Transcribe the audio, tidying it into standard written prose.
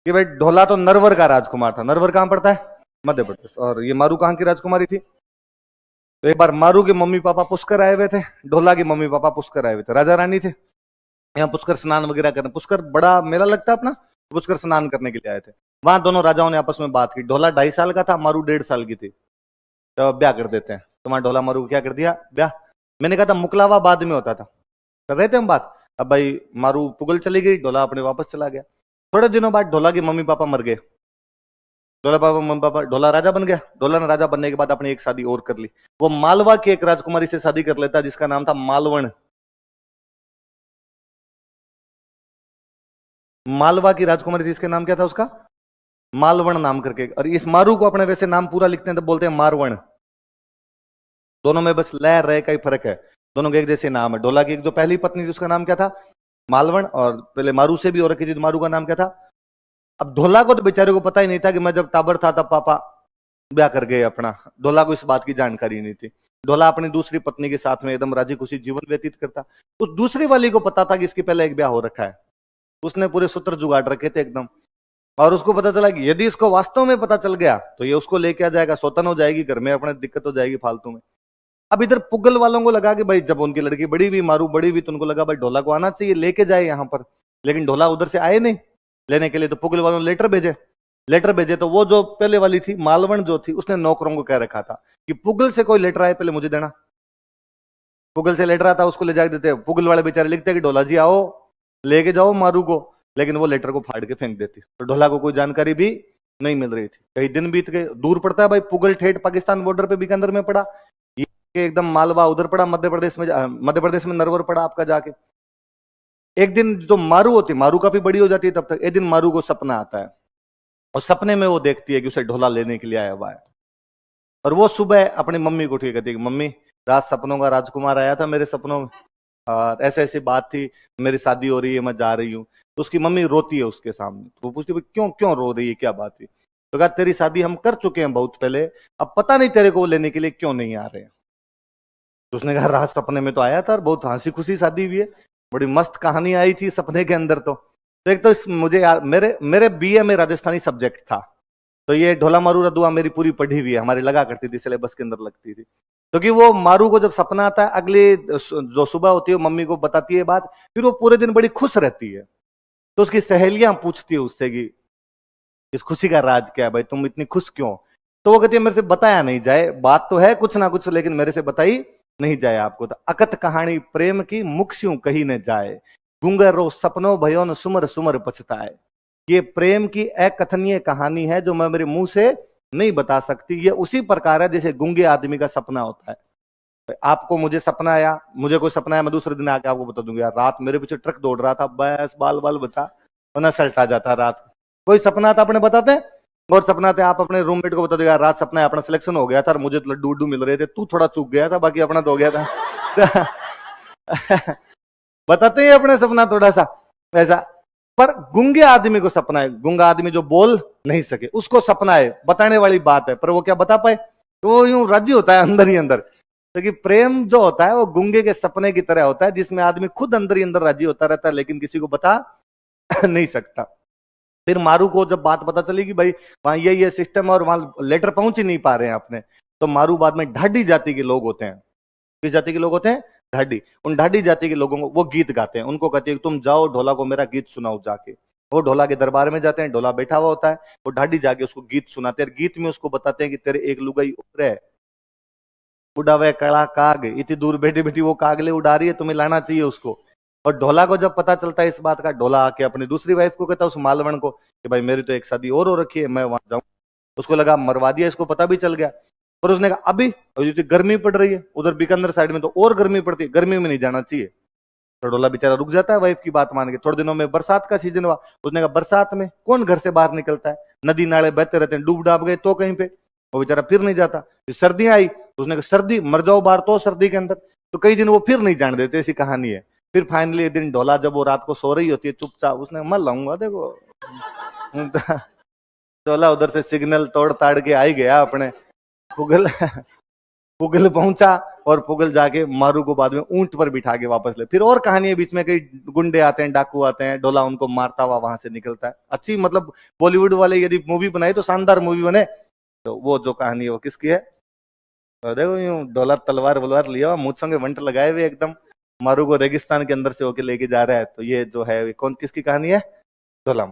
कि भाई ढोला तो नरवर का राजकुमार था। नरवर कहां पड़ता है? मध्य प्रदेश। और ये मारू कहां की राजकुमारी थी? तो एक बार मारू के मम्मी पापा पुष्कर आए हुए थे, ढोला के मम्मी पापा पुष्कर आए हुए थे, राजा रानी थे यहाँ पुष्कर स्नान वगैरह करने। पुष्कर बड़ा मेला लगता है अपना, पुष्कर स्नान करने के लिए आए थे। वहां दोनों राजाओं ने आपस में बात की। ढोला 2.5 साल का था, मारू 1.5 साल की थी। तो ब्याह कर देते हैं। तुम्हारा ढोला मारू को क्या कर दिया? ब्याह। मैंने कहा था मुकलावा बाद में होता था, कर रहे थे हम बात। अब भाई मारू पुगल चली गई, ढोला अपने वापस चला गया। थोड़े दिनों बाद ढोला के मम्मी पापा मर गए। ढोला पापा मम्मी पापा, ढोला राजा बन गया। ढोला ने राजा बनने के बाद अपनी एक शादी और कर ली। वो मालवा की एक राजकुमारी से शादी कर लेता जिसका नाम था मालवण। मालवा की राजकुमारी थी, इसका नाम क्या था उसका? मालवण नाम करके। और इस मारू को अपने वैसे नाम पूरा लिखते हैं तो बोलते हैं मारवण। दोनों में बस लय रय का ही फर्क है, दोनों के एक जैसे नाम है। ढोला की एक जो पहली पत्नी थी उसका नाम क्या था? मालवण। और पहले मारू से भी और रखी थी, तो मारू का नाम क्या था? अब ढोला को तो बेचारे को पता ही नहीं था कि मैं जब टाबर था तब पापा ब्याह कर गए अपना। ढोला को इस बात की जानकारी नहीं थी। ढोला अपनी दूसरी पत्नी के साथ में एकदम राजी खुशी जीवन व्यतीत करता। उस दूसरी वाली को पता था कि इसके पहले एक ब्याह हो रखा है। उसने पूरे सूत्र जुगाड़ रखे थे एकदम। और उसको पता चला कि यदि इसको वास्तव में पता चल गया तो ये उसको लेके आ जाएगा, सौतन हो जाएगी, घर में अपने दिक्कत हो जाएगी फालतू में। अब इधर पुगल वालों को लगा कि भाई जब उनकी लड़की बड़ी हुई, मारू बड़ी हुई, तो उनको लगा भाई ढोला को आना चाहिए, लेके जाए यहाँ पर। लेकिन ढोला उधर से आए नहीं लेने के लिए। तो पुगल वालों ने लेटर भेजे। तो वो जो पहले वाली थी मालवण जो थी, उसने नौकरों को कह रखा था कि पुगल से कोई लेटर आए पहले मुझे देना। पुगल से लेटर आता, उसको ले जाके देते। पुगल वाले बेचारे लिखते कि ढोला जी आओ लेके जाओ मारू को, लेकिन वो लेटर को फाड़ के फेंक देती। तो ढोला को कोई जानकारी भी नहीं मिल रही थी। कई दिन बीत गए, दूर पड़ता है भाई पुगल, ठेठ पाकिस्तान बॉर्डर पे बीकानेर में पड़ा। ये एकदम मालवा उधर पड़ा, मध्य प्रदेश में नरवर पड़ा आपका जाके। एक दिन जो मारू होती, मारू काफी बड़ी हो जाती है तब तक, एक दिन मारू को सपना आता है और सपने में वो देखती है कि उसे ढोला लेने के लिए आया हुआ है। और वो सुबह अपनी मम्मी को ठीक कहती है कि मम्मी रात सपनों का राजकुमार आया था मेरे सपनों में, ऐसे ऐसी बात थी, मेरी शादी हो रही है, मैं जा रही हूँ। तो उसकी मम्मी रोती है उसके सामने। तो वो पूछती है क्यों क्यों रो रही है, क्या बात थी? तो कहा तेरी शादी हम कर चुके हैं बहुत पहले, अब पता नहीं तेरे को वो लेने के लिए क्यों नहीं आ रहे हैं। तो उसने कहा रात सपने में तो आया था और बहुत हंसी खुशी शादी हुई है, बड़ी मस्त कहानी आई थी सपने के अंदर। तो एक तो मुझे मेरे मेरे बीए में राजस्थानी सब्जेक्ट था, तो ये ढोला मारू रदुआ मेरी पूरी पढ़ी हुई है, हमारी लगा करती थी, सिलेबस के अंदर लगती थी। क्योंकि वो मारू को जब सपना आता है, अगली जो सुबह होती है मम्मी को बताती है बात, फिर वो पूरे दिन बड़ी खुश रहती है। तो उसकी सहेलियां पूछती है उससे कि इस खुशी का राज क्या है भाई, तुम इतनी खुश क्यों? तो वो कहती है मेरे से बताया नहीं जाए, बात तो है कुछ ना कुछ, लेकिन मेरे से बताई नहीं जाए आपको। तो अकथ कहानी प्रेम की मुक्ष्यों कही न जाए, गुंगरो सपनों भयो न सुमर सुमर पछताए। ये प्रेम की अकथनीय कहानी है जो मैं मेरे मुंह से नहीं बता सकती। ये उसी प्रकार है जैसे गूंगे आदमी का सपना होता है। आपको मुझे सपना आया, मुझे कोई सपना आया, मैं दूसरे दिन आके आपको बता दूंगा यार रात मेरे पीछे ट्रक दौड़ रहा था, बस बाल बाल बचा, वरना सल्टा जाता रात। कोई सपना आता अपने बताते हैं, और सपना आते आप अपने रूममेट को बता दो यार रात सपना है अपना सिलेक्शन हो गया था और मुझे तो लड्डू उड्डू मिल रहे थे, तू थोड़ा चूक गया था, बाकी अपना तो हो गया था। बताते हैं अपने सपना थोड़ा सा ऐसा। पर गूंगे आदमी को सपना है, गूंगा आदमी जो बोल नहीं सके उसको सपना है, बताने वाली बात है, पर वो क्या बता पाए? तो वो यूं राजी होता है अंदर ही अंदर। क्योंकि प्रेम जो होता है वो गूंगे के सपने की तरह होता है, जिसमें आदमी खुद अंदर ही अंदर राजी होता रहता है, लेकिन किसी को बता नहीं सकता। फिर मारू को जब बात पता चली कि भाई वहां ये सिस्टम और वहां लेटर पहुंच ही नहीं पा रहे हैं अपने, तो मारू बाद में ढाडी जाति के लोग होते हैं। किस जाति के लोग होते हैं? ढाडी। उन ढाडी जाति के लोगों को वो गीत गाते हैं, उनको कहते हैं तुम जाओ ढोला को मेरा गीत सुनाओ जाके। वो ढोला के दरबार में जाते हैं, ढोला बैठा हुआ होता है, वो ढाडी जाके उसको गीत सुनाते हैं। गीत में उसको बताते हैं कि तेरे एक लुगाई उड़ है, उड़ा हुआ कड़ा काग, इतनी दूर बैठी बैठी वो कागले उड़ा रही है, तुम्हें लाना चाहिए उसको। और ढोला को जब पता चलता है इस बात का, ढोला आके अपनी दूसरी वाइफ को कहता है उस मालवण को कि भाई मेरी तो एक शादी और हो रखी है, मैं वहां जाऊं। उसको लगा मरवा दिया, इसको पता भी चल गया। पर उसने कहा अभी गर्मी पड़ रही है, उधर बीकानेर साइड में तो और गर्मी पड़ती है, गर्मी में नहीं जाना चाहिए। तो ढोला बेचारा रुक जाता है वाइफ की बात मान के। थोड़े दिनों में बरसात का सीजन हुआ, उसने कहा बरसात में कौन घर से बाहर निकलता है, नदी नाले बहते रहते हैं, डूब डाब गए तो कहीं पे, वो बेचारा फिर नहीं जाता। फिर सर्दियां आई, उसने कहा सर्दी मर जाओ बाहर, तो सर्दी के अंदर तो कई दिन वो फिर नहीं जाने देते, ऐसी कहानी है। फिर फाइनली एक दिन ढोला जब वो रात को सो रही होती है चुपचाप, उसने मर लाऊंगा देखो। ढोला उधर से सिग्नल तोड़ ताड़ के आ ही गया अपने पुगल पुगल पहुंचा और पुगल जाके मारू को बाद में ऊंट पर बिठा के वापस ले। फिर और कहानी है बीच में, कई गुंडे आते हैं, डाकू आते हैं, ढोला उनको मारता हुआ वहां से निकलता है। अच्छी मतलब बॉलीवुड वाले यदि मूवी बनाई तो शानदार मूवी बने। तो वो जो कहानी है वो किसकी है? तो देखो यूं ढोला तलवार वलवार लिया हुआ, मुझ संगे वंट लगाए हुए एकदम, मारू को रेगिस्तान के अंदर से होके लेके जा रहा है। तो ये जो है कौन किसकी कहानी है? ढोला।